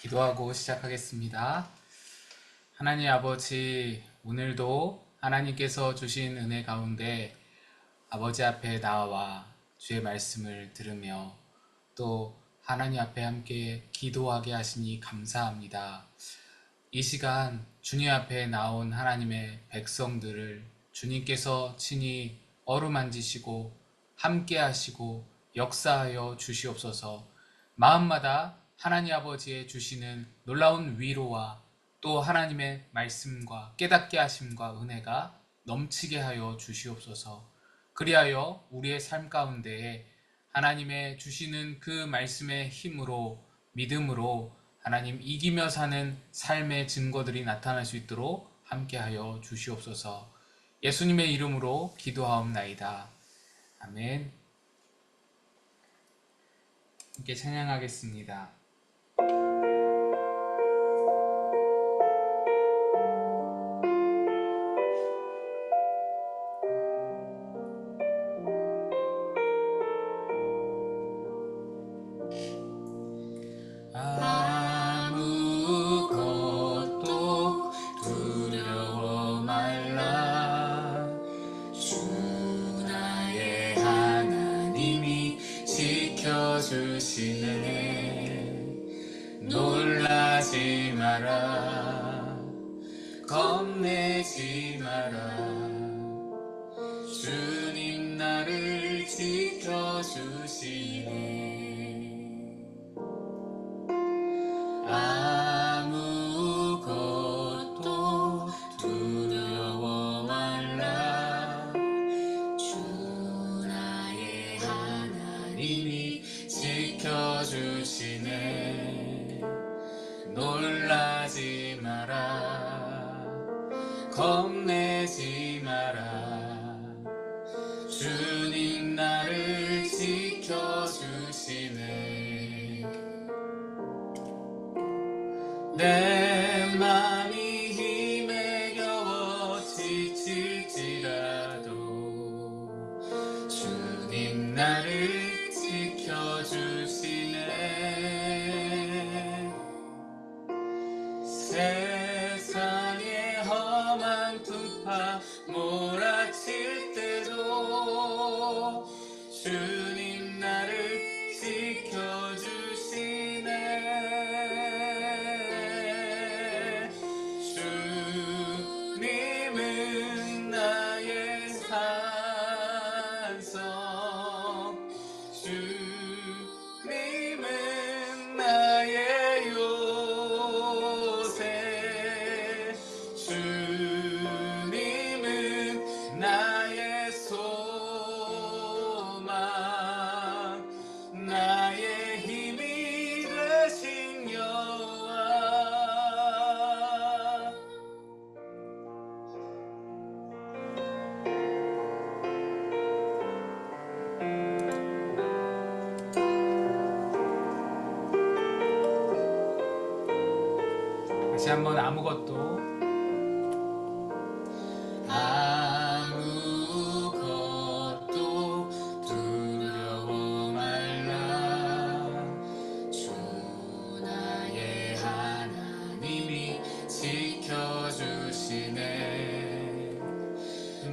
기도하고 시작하겠습니다. 하나님 아버지, 오늘도 하나님께서 주신 은혜 가운데 아버지 앞에 나와 주의 말씀을 들으며 또 하나님 앞에 함께 기도하게 하시니 감사합니다. 이 시간 주님 앞에 나온 하나님의 백성들을 주님께서 친히 어루만지시고 함께 하시고 역사하여 주시옵소서. 마음마다 하나님 아버지의 주시는 놀라운 위로와 또 하나님의 말씀과 깨닫게 하심과 은혜가 넘치게 하여 주시옵소서. 그리하여 우리의 삶 가운데에 하나님의 주시는 그 말씀의 힘으로 믿음으로 하나님 이기며 사는 삶의 증거들이 나타날 수 있도록 함께하여 주시옵소서. 예수님의 이름으로 기도하옵나이다. 아멘. 함께 찬양하겠습니다. 아무것도 두려워 말라. 주 나의 하나님이 지켜주시네. 놀라지 마라. 겁내지 마라. 주님 나를 지켜주시네. 아무것도 두려워 말라. 주 나의 하나님이 지켜주시네. 놀라지 마라. 겁내지 마라. 주님 나를 지켜주시네. 내 맘이 힘에 겨워 지칠지라도 주님 나를 지켜주시네. 세상의 험한 풍파 몰아칠 때도 주님 나를 지켜주시네. 주님은 나의 산성, 주님은 나의 요새, 주님은 나의 소망, 나의 힘이 되신 여호와. 다시 한번 아무것도 두려워 말라. 주 나의 하나님이 지켜주시네.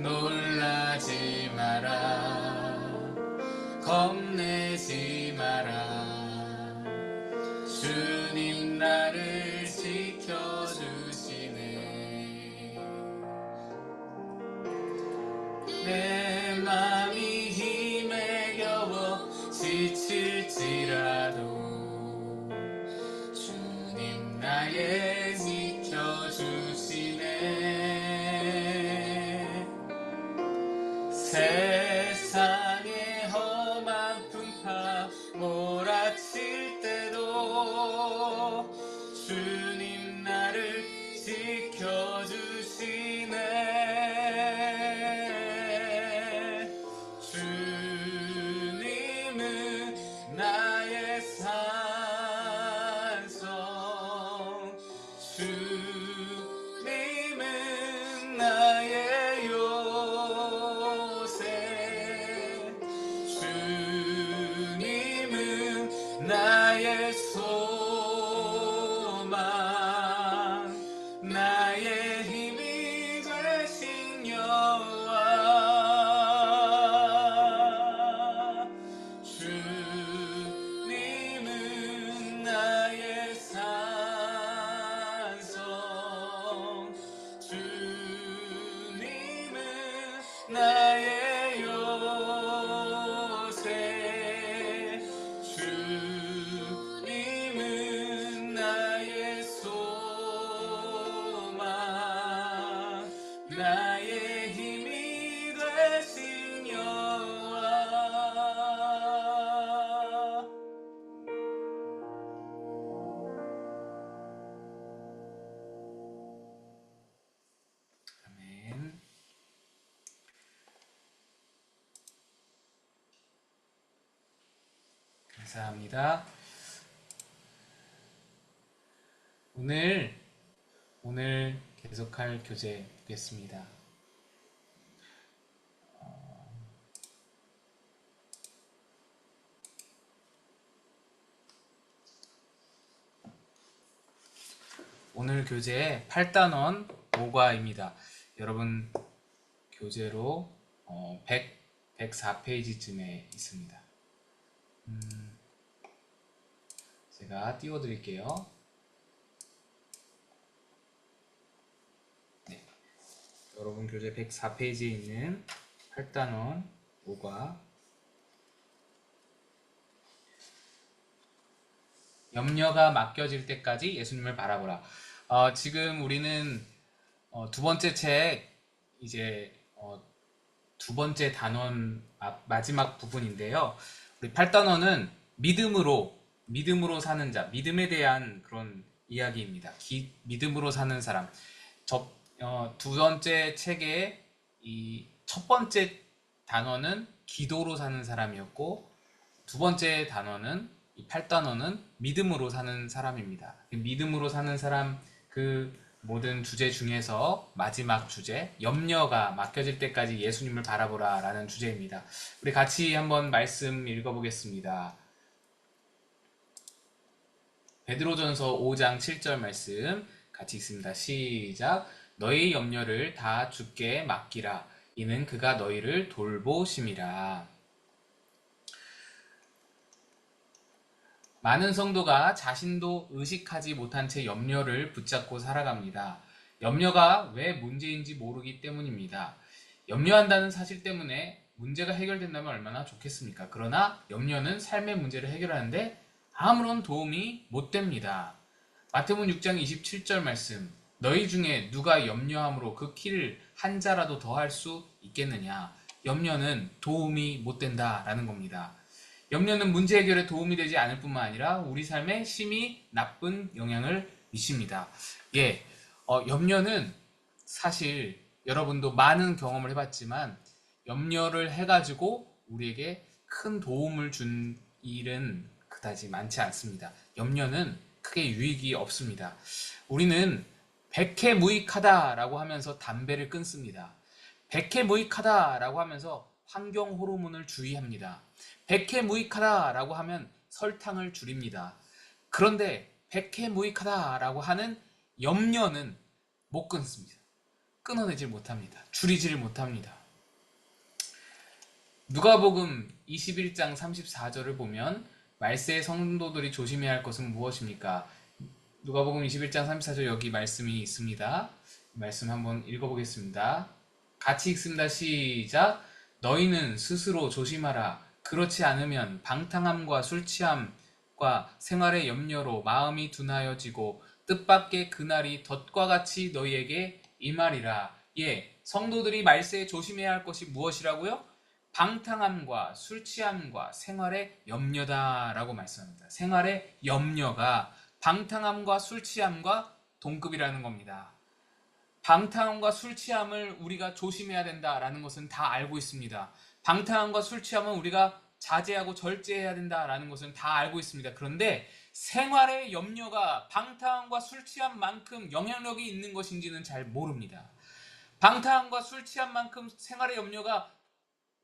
놀라지 마라. 겁내지 마라. 주님 나를 지켜주시네. 내 맘이 힘에 겨워 지칠지라도 주님 나의 지켜주시네. 세상의 험한 풍파 몰아칠 때도 주님 나를 지켜주시네. 주님은 나의 나의 힘이 되신 여호와 주님은 나의 산성 주님은 나의 요새 주님은 나의 소망 나의 힘이 되신 여호와 아멘. 감사합니다. 오늘 계속할 교재 보겠습니다. 오늘 교재 8단원 5과입니다. 여러분 교재로 104페이지쯤에 있습니다. 제가 띄워드릴게요. 네. 여러분 교재 104페이지에 있는 8단원 5과 염려가 맡겨질 때까지 예수님을 바라보라. 지금 우리는 두 번째 책 이제 두 번째 단원 마지막 부분인데요. 우리 8단원은 믿음으로 사는 자, 믿음에 대한 그런 이야기입니다. 믿음으로 사는 사람. 두 번째 책의 이 첫 번째 단원은 기도로 사는 사람이었고 두 번째 단원은 이 8단원은 믿음으로 사는 사람입니다. 믿음으로 사는 사람 그 모든 주제 중에서 마지막 주제 염려가 맡겨질 때까지 예수님을 바라보라 라는 주제입니다. 우리 같이 한번 말씀 읽어보겠습니다. 베드로전서 5장 7절 말씀 같이 읽습니다. 시작. 너희 염려를 다 주께 맡기라. 이는 그가 너희를 돌보심이라. 많은 성도가 자신도 의식하지 못한 채 염려를 붙잡고 살아갑니다. 염려가 왜 문제인지 모르기 때문입니다. 염려한다는 사실 때문에 문제가 해결된다면 얼마나 좋겠습니까? 그러나 염려는 삶의 문제를 해결하는데 아무런 도움이 못 됩니다. 마태복음 6장 27절 말씀. 너희 중에 누가 염려함으로 그 키를 한 자라도 더 할 수 있겠느냐? 염려는 도움이 못 된다라는 겁니다. 염려는 문제 해결에 도움이 되지 않을 뿐만 아니라 우리 삶에 심히 나쁜 영향을 미칩니다. 염려는 사실 여러분도 많은 경험을 해봤지만 염려를 해가지고 우리에게 큰 도움을 준 일은 그다지 많지 않습니다. 염려는 크게 유익이 없습니다. 우리는 백해무익하다라고 하면서 담배를 끊습니다. 백해무익하다라고 하면서 환경 호르몬을 주의합니다. 백해무익하다라고 하면 설탕을 줄입니다. 그런데 백해무익하다라고 하는 염려는 못 끊습니다. 끊어내질 못합니다. 줄이질 못합니다. 누가복음 21장 34절을 보면 말세의 성도들이 조심해야 할 것은 무엇입니까? 누가복음 21장 34절 여기 말씀이 있습니다. 말씀 한번 읽어보겠습니다. 같이 읽습니다. 시작. 너희는 스스로 조심하라. 그렇지 않으면 방탕함과 술취함과 생활의 염려로 마음이 둔하여지고 뜻밖의 그날이 덫과 같이 너희에게 임하리라. 성도들이 말세에 조심해야 할 것이 무엇이라고요? 방탕함과 술취함과 생활의 염려다라고 말씀합니다. 생활의 염려가 방탕함과 술취함과 동급이라는 겁니다. 방탕함과 술취함을 우리가 조심해야 된다라는 것은 다 알고 있습니다. 방탕함과 술취함은 우리가 자제하고 절제해야 된다라는 것은 다 알고 있습니다. 그런데 생활의 염려가 방탕함과 술취함만큼 영향력이 있는 것인지는 잘 모릅니다. 방탕함과 술취함만큼 생활의 염려가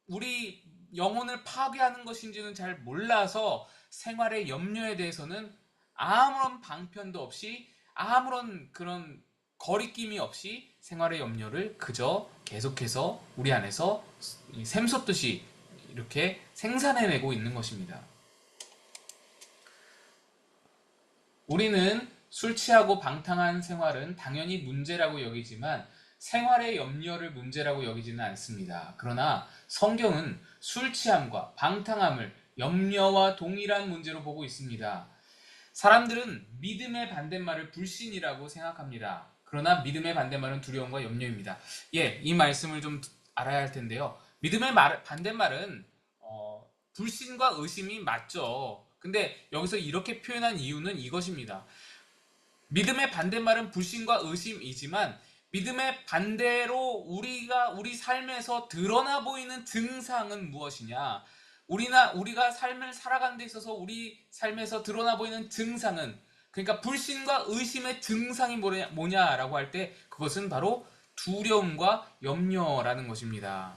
우리 영혼을 파괴하는 것인지는 잘 몰라서 생활의 염려에 대해서는 아무런 방편도 없이 아무런 그런 거리낌이 없이 생활의 염려를 그저 계속해서 우리 안에서 샘솟듯이 이렇게 생산해내고 있는 것입니다. 우리는 술 취하고 방탕한 생활은 당연히 문제라고 여기지만 생활의 염려를 문제라고 여기지는 않습니다. 그러나 성경은 술 취함과 방탕함을 염려와 동일한 문제로 보고 있습니다. 사람들은 믿음의 반대말을 불신이라고 생각합니다. 그러나 믿음의 반대말은 두려움과 염려입니다. 이 말씀을 좀 알아야 할 텐데요. 믿음의 반대말은 불신과 의심이 맞죠. 근데 여기서 이렇게 표현한 이유는 이것입니다. 믿음의 반대말은 불신과 의심이지만 믿음의 반대로 우리 삶에서 드러나 보이는 증상은 무엇이냐? 우리가 삶을 살아가는 데 있어서 우리 삶에서 드러나 보이는 증상은, 그러니까 불신과 의심의 증상이 뭐냐라고 할 때 그것은 바로 두려움과 염려라는 것입니다.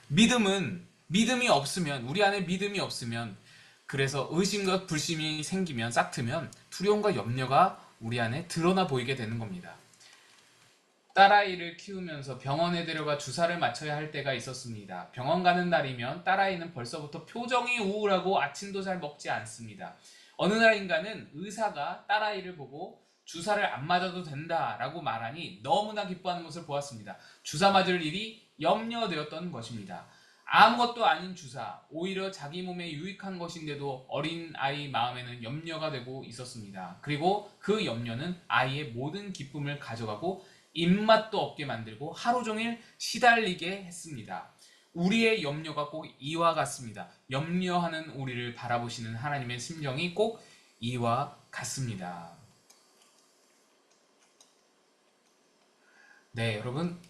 믿음이 없으면, 우리 안에 믿음이 없으면, 그래서 의심과 불신이 생기면, 싹트면 두려움과 염려가 우리 안에 드러나 보이게 되는 겁니다. 딸아이를 키우면서 병원에 데려가 주사를 맞춰야 할 때가 있었습니다. 병원 가는 날이면 딸아이는 벌써부터 표정이 우울하고 아침도 잘 먹지 않습니다. 어느 날인가는 의사가 딸아이를 보고 주사를 안 맞아도 된다라고 말하니 너무나 기뻐하는 것을 보았습니다. 주사 맞을 일이 염려되었던 것입니다. 아무것도 아닌 주사, 오히려 자기 몸에 유익한 것인데도 어린 아이 마음에는 염려가 되고 있었습니다. 그리고 그 염려는 아이의 모든 기쁨을 가져가고 입맛도 없게 만들고 하루 종일 시달리게 했습니다. 우리의 염려가 꼭 이와 같습니다. 염려하는 우리를 바라보시는 하나님의 심정이 꼭 이와 같습니다. 네, 여러분,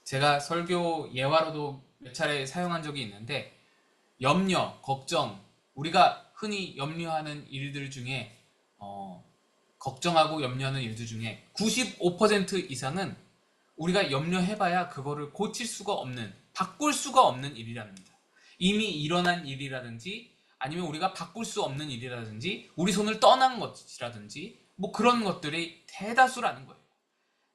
제가 설교 예화로도 몇 차례 사용한 적이 있는데 염려, 걱정, 우리가 흔히 염려하는 일들 중에 걱정하고 염려하는 일들 중에 95% 이상은 우리가 염려해봐야 그거를 고칠 수가 없는, 바꿀 수가 없는 일이랍니다. 이미 일어난 일이라든지 아니면 우리가 바꿀 수 없는 일이라든지 우리 손을 떠난 것이라든지 뭐 그런 것들이 대다수라는 거예요.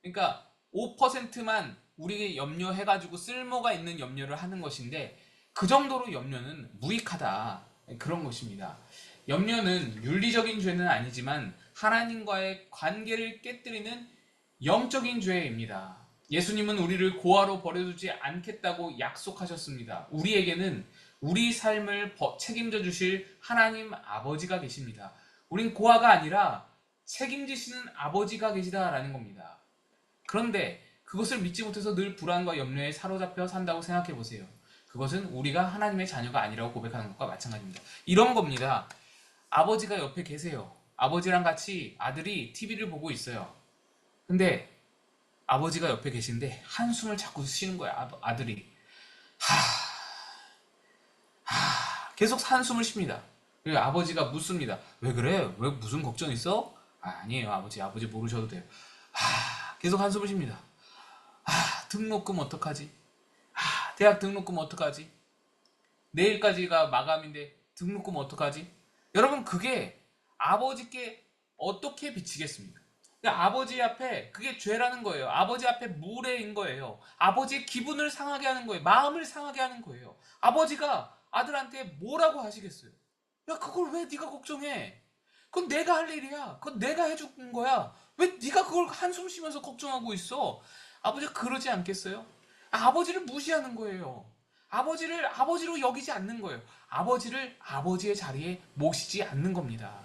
그러니까 5%만 우리가 염려해가지고 쓸모가 있는 염려를 하는 것인데 그 정도로 염려는 무익하다, 그런 것입니다. 염려는 윤리적인 죄는 아니지만 하나님과의 관계를 깨뜨리는 영적인 죄입니다. 예수님은 우리를 고아로 버려두지 않겠다고 약속하셨습니다. 우리에게는 우리 삶을 책임져 주실 하나님 아버지가 계십니다. 우린 고아가 아니라 책임지시는 아버지가 계시다라는 겁니다. 그런데 그것을 믿지 못해서 늘 불안과 염려에 사로잡혀 산다고 생각해 보세요. 그것은 우리가 하나님의 자녀가 아니라고 고백하는 것과 마찬가지입니다. 이런 겁니다. 아버지가 옆에 계세요. 아버지랑 같이 아들이 TV를 보고 있어요. 근데 아버지가 옆에 계신데 한숨을 자꾸 쉬는 거야. 아들이 계속 한숨을 쉽니다. 그리고 아버지가 묻습니다. 왜 그래? 왜 무슨 걱정 있어? 아니에요 아버지 모르셔도 돼요. 계속 한숨을 쉽니다. 등록금 어떡하지? 대학 등록금 어떡하지? 내일까지가 마감인데 등록금 어떡하지? 여러분, 그게 아버지께 어떻게 비치겠습니까? 아버지 앞에 그게 죄라는 거예요. 아버지 앞에 무례인 거예요. 아버지의 기분을 상하게 하는 거예요. 마음을 상하게 하는 거예요. 아버지가 아들한테 뭐라고 하시겠어요? 야, 그걸 왜 네가 걱정해? 그건 내가 할 일이야. 그건 내가 해준 거야. 왜 네가 그걸 한숨 쉬면서 걱정하고 있어? 아버지가 그러지 않겠어요? 아버지를 무시하는 거예요. 아버지를 아버지로 여기지 않는 거예요. 아버지를 아버지의 자리에 모시지 않는 겁니다.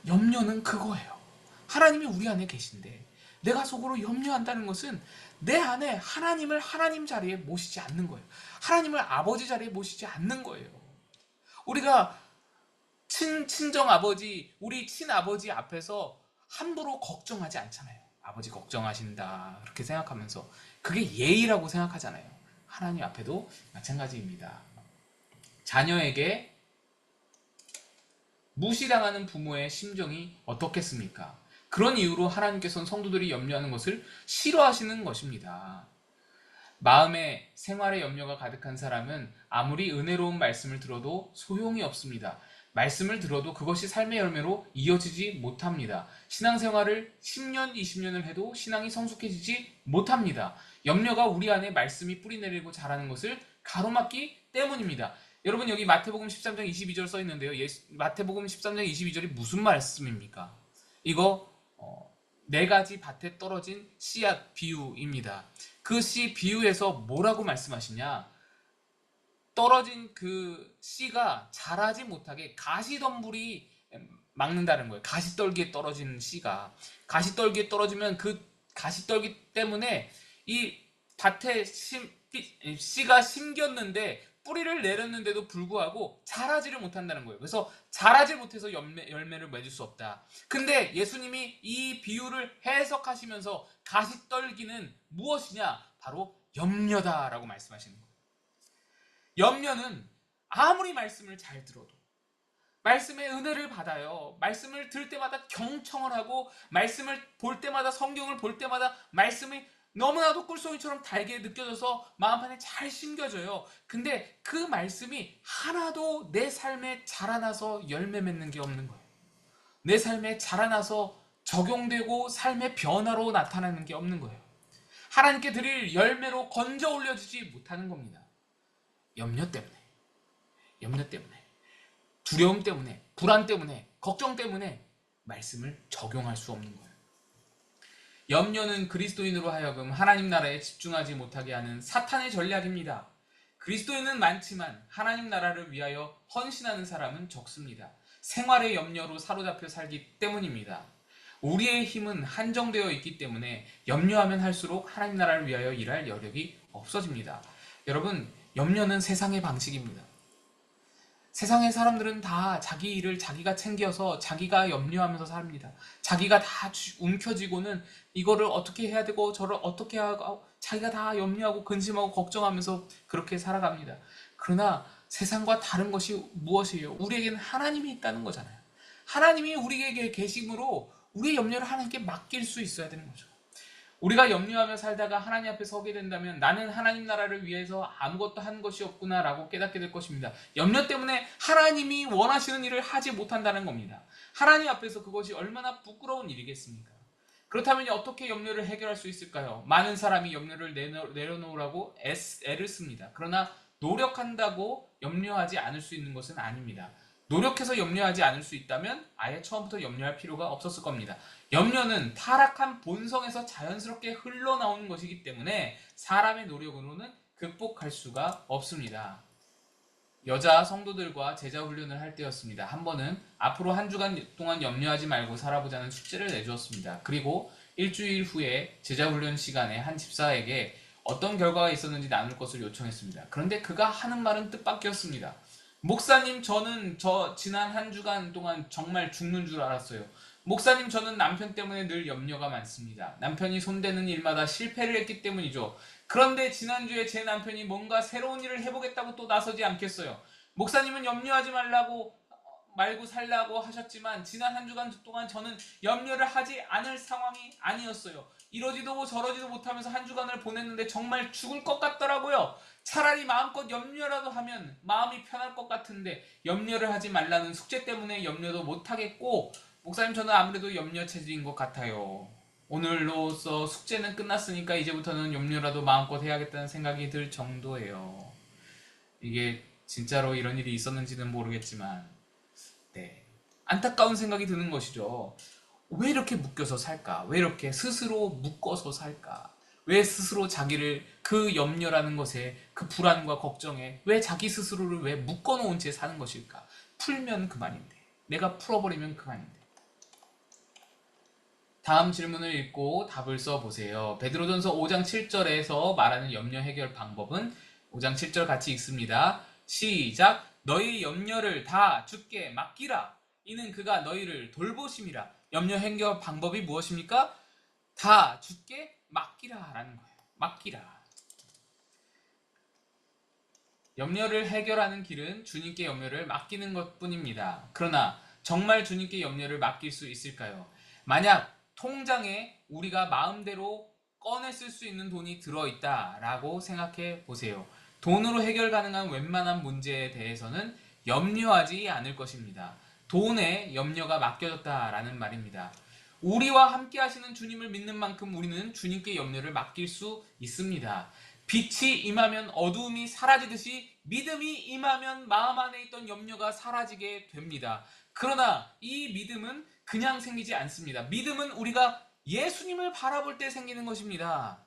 염려는 그거예요. 하나님이 우리 안에 계신데 내가 속으로 염려한다는 것은 내 안에 하나님을 하나님 자리에 모시지 않는 거예요. 하나님을 아버지 자리에 모시지 않는 거예요. 우리가 친정 아버지, 우리 친아버지 앞에서 함부로 걱정하지 않잖아요. 아버지 걱정하신다 이렇게 생각하면서 그게 예의라고 생각하잖아요. 하나님 앞에도 마찬가지입니다. 자녀에게 무시당하는 부모의 심정이 어떻겠습니까? 그런 이유로 하나님께서는 성도들이 염려하는 것을 싫어하시는 것입니다. 마음에 생활에 염려가 가득한 사람은 아무리 은혜로운 말씀을 들어도 소용이 없습니다. 말씀을 들어도 그것이 삶의 열매로 이어지지 못합니다. 신앙생활을 10년, 20년을 해도 신앙이 성숙해지지 못합니다. 염려가 우리 안에 말씀이 뿌리내리고 자라는 것을 가로막기 때문입니다. 여러분, 여기 마태복음 13장 22절 써 있는데요. 마태복음 13장 22절이 무슨 말씀입니까? 이거 네 가지 밭에 떨어진 씨앗 비유입니다. 그 씨 비유에서 뭐라고 말씀하시냐? 떨어진 그 씨가 자라지 못하게 가시덤불이 막는다는 거예요. 가시떨기에 떨어진 씨가. 가시떨기에 떨어지면 그 가시떨기 때문에 이 밭에 씨가 심겼는데 뿌리를 내렸는데도 불구하고 자라지를 못한다는 거예요. 그래서 자라지 못해서 열매를 맺을 수 없다. 근데 예수님이 이 비유를 해석하시면서 가시떨기는 무엇이냐? 바로 염려다라고 말씀하시는 거예요. 염려는 아무리 말씀을 잘 들어도, 말씀의 은혜를 받아요. 말씀을 들을 때마다 경청을 하고, 말씀을 볼 때마다, 성경을 볼 때마다 말씀이 너무나도 꿀송이처럼 달게 느껴져서 마음판에 잘 심겨져요. 근데 그 말씀이 하나도 내 삶에 자라나서 열매 맺는 게 없는 거예요. 내 삶에 자라나서 적용되고 삶의 변화로 나타나는 게 없는 거예요. 하나님께 드릴 열매로 건져 올려지지 못하는 겁니다. 염려 때문에, 두려움 때문에, 불안 때문에, 걱정 때문에 말씀을 적용할 수 없는 거예요. 염려는 그리스도인으로 하여금 하나님 나라에 집중하지 못하게 하는 사탄의 전략입니다. 그리스도인은 많지만 하나님 나라를 위하여 헌신하는 사람은 적습니다. 생활의 염려로 사로잡혀 살기 때문입니다. 우리의 힘은 한정되어 있기 때문에 염려하면 할수록 하나님 나라를 위하여 일할 여력이 없어집니다. 여러분, 염려는 세상의 방식입니다. 세상의 사람들은 다 자기 일을 자기가 챙겨서 자기가 염려하면서 삽니다. 자기가 다 움켜쥐고는 이거를 어떻게 해야 되고 저를 어떻게 하고 자기가 다 염려하고 근심하고 걱정하면서 그렇게 살아갑니다. 그러나 세상과 다른 것이 무엇이에요? 우리에게는 하나님이 있다는 거잖아요. 하나님이 우리에게 계심으로 우리의 염려를 하나님께 맡길 수 있어야 되는 거죠. 우리가 염려하며 살다가 하나님 앞에 서게 된다면 나는 하나님 나라를 위해서 아무것도 한 것이 없구나 라고 깨닫게 될 것입니다. 염려 때문에 하나님이 원하시는 일을 하지 못한다는 겁니다. 하나님 앞에서 그것이 얼마나 부끄러운 일이겠습니까? 그렇다면 어떻게 염려를 해결할 수 있을까요? 많은 사람이 염려를 내려놓으라고 애를 씁니다. 그러나 노력한다고 염려하지 않을 수 있는 것은 아닙니다. 노력해서 염려하지 않을 수 있다면 아예 처음부터 염려할 필요가 없었을 겁니다. 염려는 타락한 본성에서 자연스럽게 흘러나오는 것이기 때문에 사람의 노력으로는 극복할 수가 없습니다. 여자 성도들과 제자 훈련을 할 때였습니다. 한 번은 앞으로 한 주간 동안 염려하지 말고 살아보자는 숙제를 내주었습니다. 그리고 일주일 후에 제자 훈련 시간에 한 집사에게 어떤 결과가 있었는지 나눌 것을 요청했습니다. 그런데 그가 하는 말은 뜻밖이었습니다. 목사님, 저는 지난 한 주간 동안 정말 죽는 줄 알았어요. 목사님, 저는 남편 때문에 늘 염려가 많습니다. 남편이 손대는 일마다 실패를 했기 때문이죠. 그런데 지난주에 제 남편이 뭔가 새로운 일을 해보겠다고 또 나서지 않겠어요. 목사님은 염려하지 말고 살라고 하셨지만 지난 한 주간 동안 저는 염려를 하지 않을 상황이 아니었어요. 이러지도 저러지도 못하면서 한 주간을 보냈는데 정말 죽을 것 같더라고요. 차라리 마음껏 염려라도 하면 마음이 편할 것 같은데 염려를 하지 말라는 숙제 때문에 염려도 못하겠고, 목사님, 저는 아무래도 염려 체질인 것 같아요. 오늘로써 숙제는 끝났으니까 이제부터는 염려라도 마음껏 해야겠다는 생각이 들 정도예요. 이게 진짜로 이런 일이 있었는지는 모르겠지만 안타까운 생각이 드는 것이죠. 왜 이렇게 묶여서 살까? 왜 이렇게 스스로 묶어서 살까? 왜 스스로 자기를 그 염려라는 것에, 그 불안과 걱정에 왜 자기 스스로를 왜 묶어놓은 채 사는 것일까? 풀면 그만인데, 내가 풀어버리면 그만인데. 다음 질문을 읽고 답을 써보세요. 베드로전서 5장 7절에서 말하는 염려 해결 방법은 5장 7절 같이 읽습니다. 시작! 너희 염려를 다 주께 맡기라. 이는 그가 너희를 돌보심이라. 염려 해결 방법이 무엇입니까? 다 주께 맡기라 라는 거예요. 맡기라. 염려를 해결하는 길은 주님께 염려를 맡기는 것뿐입니다. 그러나 정말 주님께 염려를 맡길 수 있을까요? 만약 통장에 우리가 마음대로 꺼내 쓸 수 있는 돈이 들어있다 라고 생각해 보세요. 돈으로 해결 가능한 웬만한 문제에 대해서는 염려하지 않을 것입니다. 돈에 염려가 맡겨졌다라는 말입니다. 우리와 함께 하시는 주님을 믿는 만큼 우리는 주님께 염려를 맡길 수 있습니다. 빛이 임하면 어두움이 사라지듯이 믿음이 임하면 마음 안에 있던 염려가 사라지게 됩니다. 그러나 이 믿음은 그냥 생기지 않습니다. 믿음은 우리가 예수님을 바라볼 때 생기는 것입니다.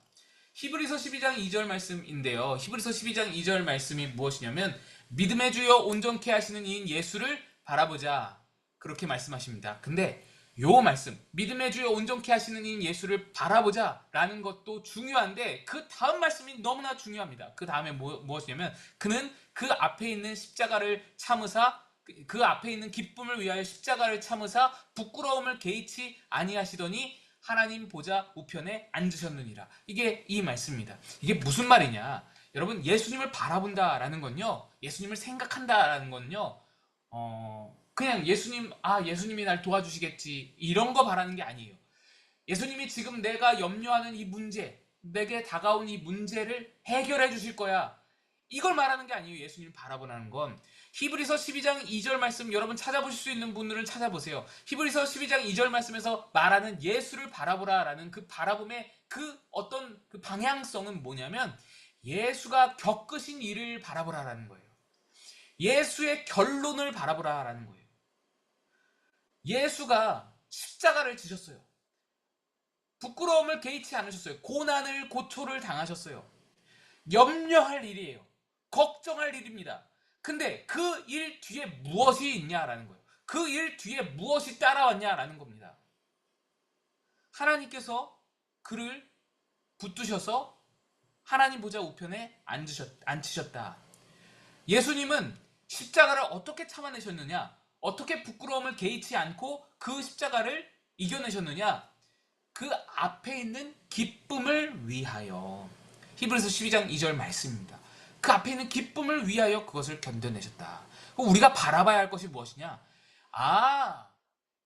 히브리서 12장 2절 말씀인데요. 히브리서 12장 2절 말씀이 무엇이냐면 믿음의 주여 온전케 하시는 이인 예수를 바라보자, 그렇게 말씀하십니다. 근데 요 말씀, 믿음의 주여 온전케 하시는 이인 예수를 바라보자 라는 것도 중요한데 그 다음 말씀이 너무나 중요합니다. 그 다음에 무엇이냐면 그는 그 앞에 있는 십자가를 참으사, 그 앞에 있는 기쁨을 위하여 십자가를 참으사 부끄러움을 개의치 아니하시더니 하나님 보좌 우편에 앉으셨느니라. 이게 이 말씀입니다. 이게 무슨 말이냐? 여러분, 예수님을 바라본다라는 건요, 예수님을 생각한다라는 건요, 그냥 예수님이 날 도와주시겠지 이런 거 바라는 게 아니에요. 예수님이 지금 내가 염려하는 이 문제, 내게 다가온 이 문제를 해결해 주실 거야, 이걸 말하는 게 아니에요. 예수님을 바라보라는 건. 히브리서 12장 2절 말씀 여러분 찾아보실 수 있는 분들은 찾아보세요. 히브리서 12장 2절 말씀에서 말하는 예수를 바라보라라는 그 바라봄의 그 어떤 그 방향성은 뭐냐면 예수가 겪으신 일을 바라보라라는 거예요. 예수의 결론을 바라보라라는 거예요. 예수가 십자가를 지셨어요. 부끄러움을 개의치 않으셨어요. 고난을 고초를 당하셨어요. 염려할 일이에요. 걱정할 일입니다. 근데 그 일 뒤에 무엇이 있냐라는 거예요. 그 일 뒤에 무엇이 따라왔냐라는 겁니다. 하나님께서 그를 붙드셔서 하나님 보좌 우편에 앉히셨다. 예수님은 십자가를 어떻게 참아내셨느냐? 어떻게 부끄러움을 개의치 않고 그 십자가를 이겨내셨느냐? 그 앞에 있는 기쁨을 위하여. 히브리서 12장 2절 말씀입니다. 그 앞에 있는 기쁨을 위하여 그것을 견뎌내셨다. 우리가 바라봐야 할 것이 무엇이냐? 아,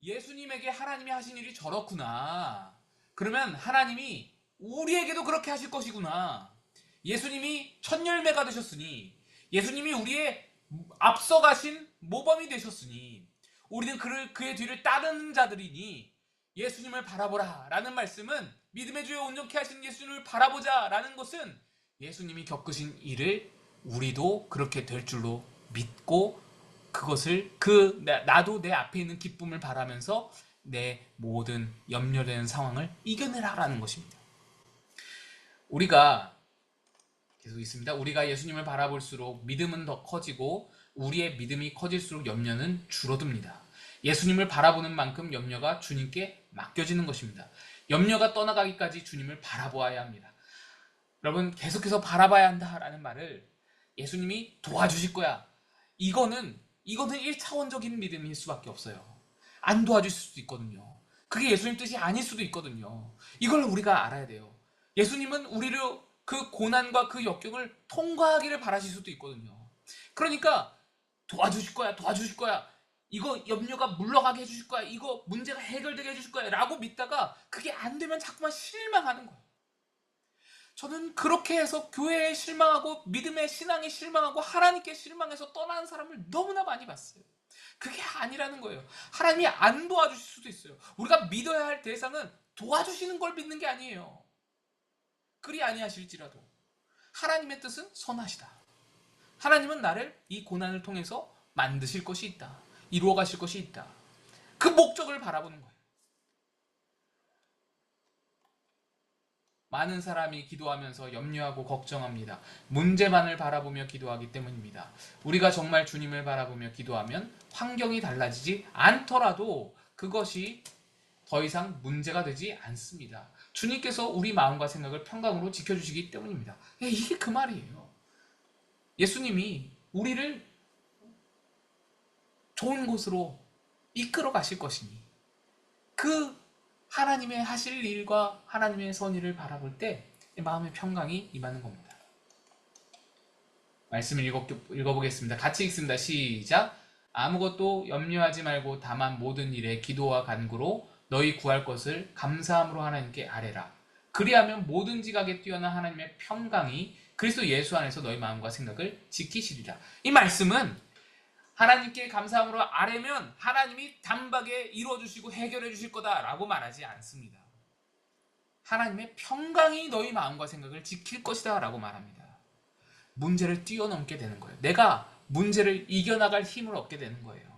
예수님에게 하나님이 하신 일이 저렇구나. 그러면 하나님이 우리에게도 그렇게 하실 것이구나. 예수님이 첫 열매가 되셨으니, 예수님이 우리의 앞서가신 모범이 되셨으니, 우리는 그의 뒤를 따르는 자들이니 예수님을 바라보라 라는 말씀은, 믿음의 주여 온전케 하시는 예수님을 바라보자 라는 것은 예수님이 겪으신 일을 우리도 그렇게 될 줄로 믿고 그것을 나도 내 앞에 있는 기쁨을 바라면서 내 모든 염려되는 상황을 이겨내라라는 것입니다. 우리가 계속 있습니다. 우리가 예수님을 바라볼수록 믿음은 더 커지고 우리의 믿음이 커질수록 염려는 줄어듭니다. 예수님을 바라보는 만큼 염려가 주님께 맡겨지는 것입니다. 염려가 떠나가기까지 주님을 바라보아야 합니다. 여러분, 계속해서 바라봐야 한다라는 말을 예수님이 도와주실 거야, 이거는 1차원적인 믿음일 수밖에 없어요. 안 도와줄 수도 있거든요. 그게 예수님 뜻이 아닐 수도 있거든요. 이걸 우리가 알아야 돼요. 예수님은 우리를 그 고난과 그 역경을 통과하기를 바라실 수도 있거든요. 그러니까 도와주실 거야, 이거 염려가 물러가게 해주실 거야, 이거 문제가 해결되게 해주실 거야 라고 믿다가 그게 안 되면 자꾸만 실망하는 거예요. 저는 그렇게 해서 교회에 실망하고 믿음의 신앙에 실망하고 하나님께 실망해서 떠나는 사람을 너무나 많이 봤어요. 그게 아니라는 거예요. 하나님이 안 도와주실 수도 있어요. 우리가 믿어야 할 대상은 도와주시는 걸 믿는 게 아니에요. 그리 아니하실지라도 하나님의 뜻은 선하시다. 하나님은 나를 이 고난을 통해서 만드실 것이 있다. 이루어 가실 것이 있다. 그 목적을 바라보는 거예요. 많은 사람이 기도하면서 염려하고 걱정합니다. 문제만을 바라보며 기도하기 때문입니다. 우리가 정말 주님을 바라보며 기도하면 환경이 달라지지 않더라도 그것이 더 이상 문제가 되지 않습니다. 주님께서 우리 마음과 생각을 평강으로 지켜주시기 때문입니다. 이게 그 말이에요. 예수님이 우리를 좋은 곳으로 이끌어 가실 것이니 그 하나님의 하실 일과 하나님의 선의를 바라볼 때 마음의 평강이 임하는 겁니다. 말씀을 읽어보겠습니다. 같이 읽습니다. 시작. 아무것도 염려하지 말고 다만 모든 일에 기도와 간구로 너희 구할 것을 감사함으로 하나님께 아뢰라. 그리하면 모든 지각에 뛰어난 하나님의 평강이 그리스도 예수 안에서 너희 마음과 생각을 지키시리라. 이 말씀은 하나님께 감사함으로 아뢰면 하나님이 단박에 이루어주시고 해결해 주실 거다라고 말하지 않습니다. 하나님의 평강이 너희 마음과 생각을 지킬 것이다 라고 말합니다. 문제를 뛰어넘게 되는 거예요. 내가 문제를 이겨나갈 힘을 얻게 되는 거예요.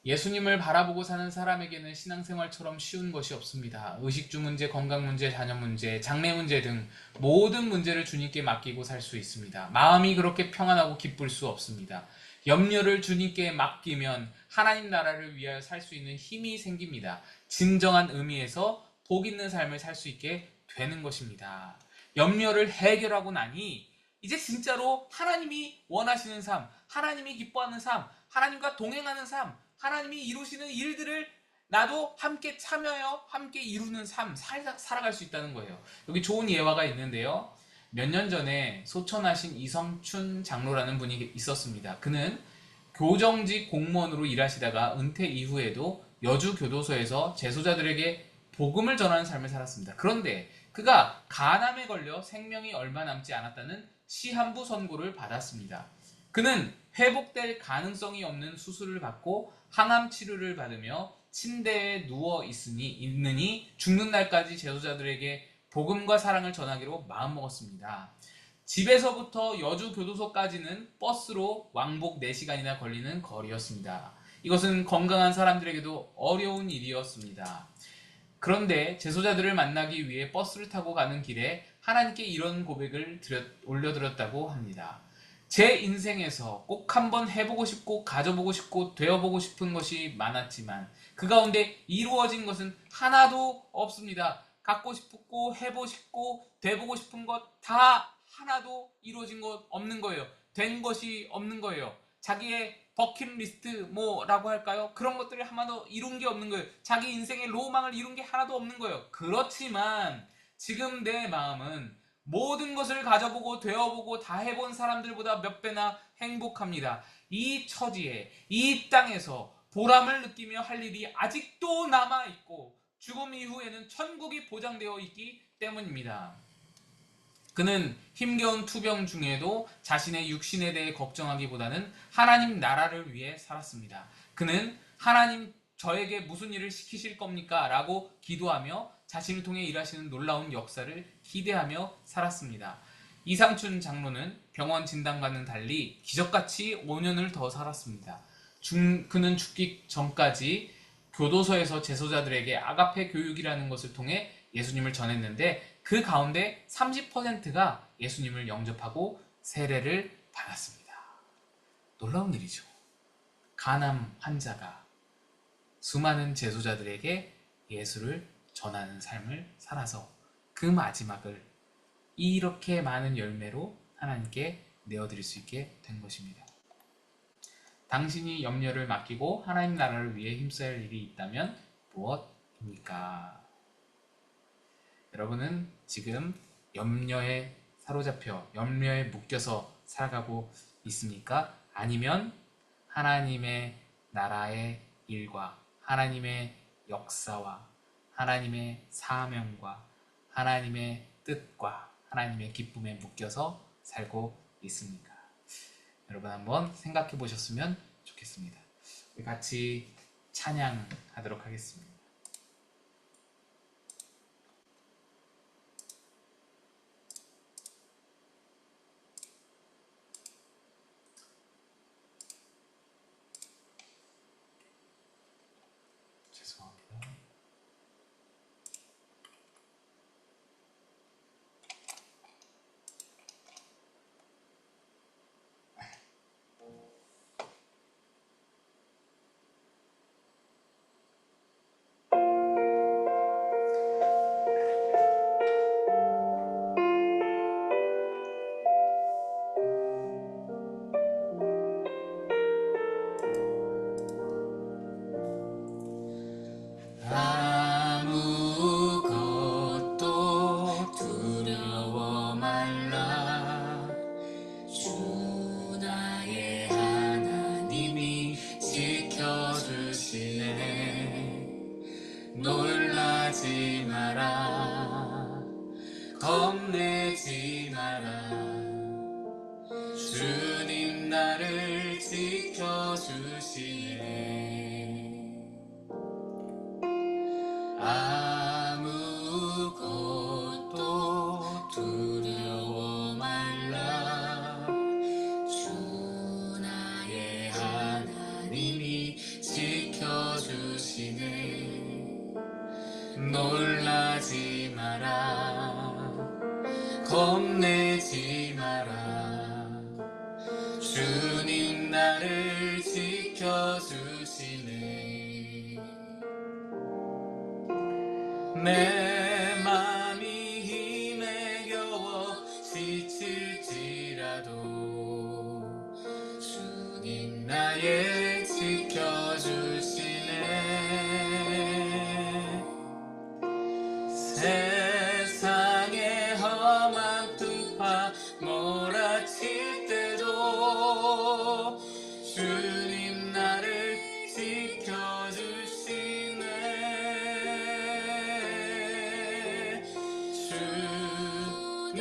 예수님을 바라보고 사는 사람에게는 신앙생활처럼 쉬운 것이 없습니다. 의식주 문제, 건강 문제, 자녀 문제, 장래 문제 등 모든 문제를 주님께 맡기고 살 수 있습니다. 마음이 그렇게 평안하고 기쁠 수 없습니다. 염려를 주님께 맡기면 하나님 나라를 위하여 살 수 있는 힘이 생깁니다. 진정한 의미에서 복 있는 삶을 살 수 있게 되는 것입니다. 염려를 해결하고 나니 이제 진짜로 하나님이 원하시는 삶, 하나님이 기뻐하는 삶, 하나님과 동행하는 삶, 하나님이 이루시는 일들을 나도 함께 참여하여 함께 이루는 삶 살아갈 수 있다는 거예요. 여기 좋은 예화가 있는데요. 몇 년 전에 소천하신 이성춘 장로라는 분이 있었습니다. 그는 교정직 공무원으로 일하시다가 은퇴 이후에도 여주 교도소에서 재소자들에게 복음을 전하는 삶을 살았습니다. 그런데 그가 간암에 걸려 생명이 얼마 남지 않았다는 시한부 선고를 받았습니다. 그는 회복될 가능성이 없는 수술을 받고 항암 치료를 받으며 침대에 누워 있으니 죽는 날까지 재소자들에게 복음과 사랑을 전하기로 마음먹었습니다. 집에서부터 여주 교도소까지는 버스로 왕복 4시간이나 걸리는 거리였습니다. 이것은 건강한 사람들에게도 어려운 일이었습니다. 그런데 재소자들을 만나기 위해 버스를 타고 가는 길에 하나님께 이런 고백을 올려드렸다고 합니다. 제 인생에서 꼭 한번 해보고 싶고 가져보고 싶고 되어보고 싶은 것이 많았지만 그 가운데 이루어진 것은 하나도 없습니다. 갖고 싶고 해보고 싶고 돼보고 싶은 것 다 하나도 이루어진 것 없는 거예요. 된 것이 없는 거예요. 자기의 버킷리스트 뭐라고 할까요? 그런 것들을 하나도 이룬 게 없는 거예요. 자기 인생의 로망을 이룬 게 하나도 없는 거예요. 그렇지만 지금 내 마음은 모든 것을 가져보고 되어보고 다 해본 사람들보다 몇 배나 행복합니다. 이 처지에 이 땅에서 보람을 느끼며 할 일이 아직도 남아있고 죽음 이후에는 천국이 보장되어 있기 때문입니다. 그는 힘겨운 투병 중에도 자신의 육신에 대해 걱정하기보다는 하나님 나라를 위해 살았습니다. 그는 하나님 저에게 무슨 일을 시키실 겁니까? 라고 기도하며 자신을 통해 일하시는 놀라운 역사를 기대하며 살았습니다. 이상춘 장로는 병원 진단과는 달리 기적같이 5년을 더 살았습니다. 그는 죽기 전까지 교도소에서 재소자들에게 아가페 교육이라는 것을 통해 예수님을 전했는데 그 가운데 30%가 예수님을 영접하고 세례를 받았습니다. 놀라운 일이죠. 간암 환자가 수많은 재소자들에게 예수를 전하는 삶을 살아서 그 마지막을 이렇게 많은 열매로 하나님께 내어드릴 수 있게 된 것입니다. 당신이 염려를 맡기고 하나님 나라를 위해 힘써야 할 일이 있다면 무엇입니까? 여러분은 지금 염려에 사로잡혀 염려에 묶여서 살아가고 있습니까? 아니면 하나님의 나라의 일과 하나님의 역사와 하나님의 사명과 하나님의 뜻과 하나님의 기쁨에 묶여서 살고 있습니까? 여러분 한번 생각해 보셨으면 좋겠습니다. 우리 같이 찬양하도록 하겠습니다. 죄송합니다. 아무것도 두려워 말라. 주 나의 하나님이 지켜주시네. 놀라지 마라. 겁내지 마라. 주님 나를 지켜주시네. 아무것도 두려워 말라. 주 나의 하나님이 지켜주시네. 놀라지 마라. 겁내지 마라. 주님 나를 지켜주시네. 내 맘이 힘에 겨워 지칠지라도 주님 나의 지켜주시네. 세상의 험한 둥파 몰아칠 때도 주님 나를 지켜주시네.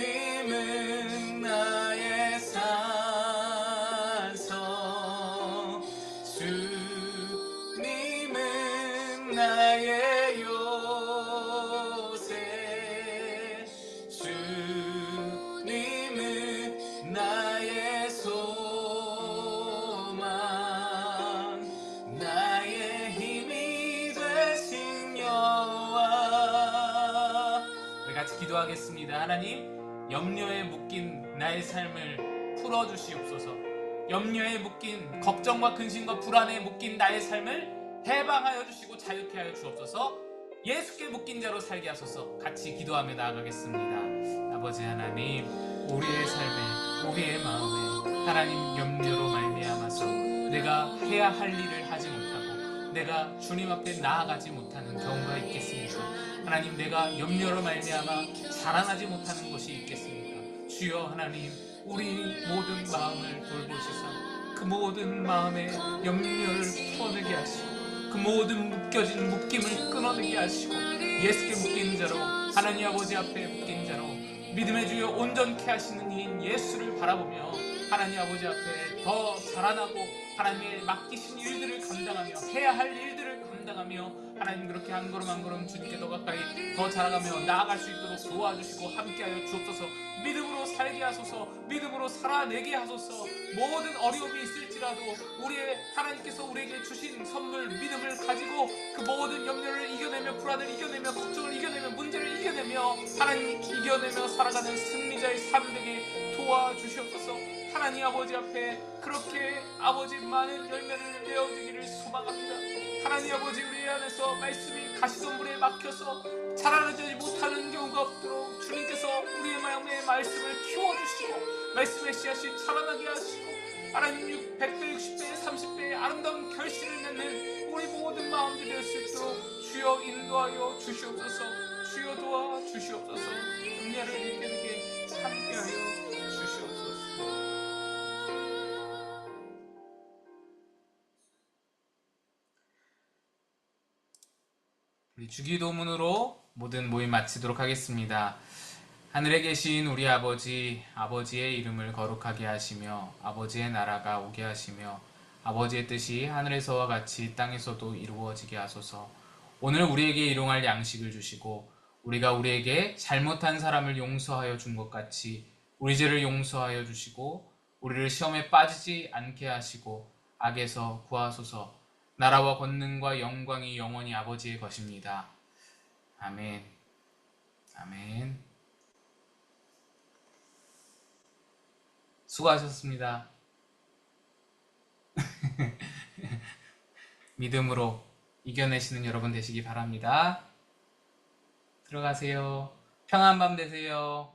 주님은 나의 산성, 주님은 나의 요새, 주님은 나의 소망, 나의 힘이 되신 여호와. 우리 같이 기도하겠습니다. 하나님, 염려에 묶인 나의 삶을 풀어주시옵소서. 염려에 묶인 걱정과 근심과 불안에 묶인 나의 삶을 해방하여 주시고 자유케 하여 주옵소서. 예수께 묶인 자로 살게 하소서. 같이 기도하며 나아가겠습니다. 아버지 하나님, 우리의 삶에, 우리의 마음에 하나님 염려로 말미암아서 내가 해야 할 일을 하지 못하고 내가 주님 앞에 나아가지 못하는 경우가 있겠습니까? 하나님, 내가 염려로 말미암아 자라나지 못하는 것이 있겠습니까? 주여 하나님, 우리 모든 마음을 돌보시사 그 모든 마음의 염려를 풀어내게 하시고 그 모든 묶여진 묶임을 끊어내게 하시고 예수께 묶인 자로, 하나님 아버지 앞에 묶인 자로 믿음의 주여 온전케 하시는 이인 예수를 바라보며 하나님 아버지 앞에 더 자라나고 하나님의 맡기신 일들을 감당하며 해야 할 일들을 감당하며 하나님 그렇게 한 걸음 한 걸음 주님께 더 가까이 더 자라가며 나아갈 수 있도록 도와주시고 함께하여 주옵소서. 믿음으로 살게 하소서. 믿음으로 살아내게 하소서. 모든 어려움이 있을지라도 우리의 하나님께서 우리에게 주신 선물 믿음을 가지고 그 모든 염려를 이겨내며 불안을 이겨내며 걱정을 이겨내며 문제를 이겨내며 하나님 이겨내며 살아가는 승리자의 삶 되게 도와주시옵소서. 하나님 아버지 앞에 그렇게 아버지 많은 열매를 내어주기를 소망합니다. 하나님 아버지, 우리 안에서 말씀이 가시덤불에 막혀서 자라나지 못하는 경우가 없도록 주님께서 우리의 마음에 말씀을 키워주시고 말씀의 씨앗이 자라나게 하시고 하나님 100배, 60배, 30배의 아름다운 결실을 맺는 우리 모든 마음들이 될 수 있도록 주여 인도하여 주시옵소서. 주여 도와주시옵소서. 은혜를 이겨내게 함께하여 주시옵소서. 우리 주기도문으로 모든 모임 마치도록 하겠습니다. 하늘에 계신 우리 아버지, 아버지의 이름을 거룩하게 하시며 아버지의 나라가 오게 하시며 아버지의 뜻이 하늘에서와 같이 땅에서도 이루어지게 하소서. 오늘 우리에게 일용할 양식을 주시고 우리가 우리에게 잘못한 사람을 용서하여 준 것 같이 우리 죄를 용서하여 주시고 우리를 시험에 빠지지 않게 하시고 악에서 구하소서. 나라와 권능과 영광이 영원히 아버지의 것입니다. 아멘. 아멘. 수고하셨습니다. 믿음으로 이겨내시는 여러분 되시기 바랍니다. 들어가세요. 평안한 밤 되세요.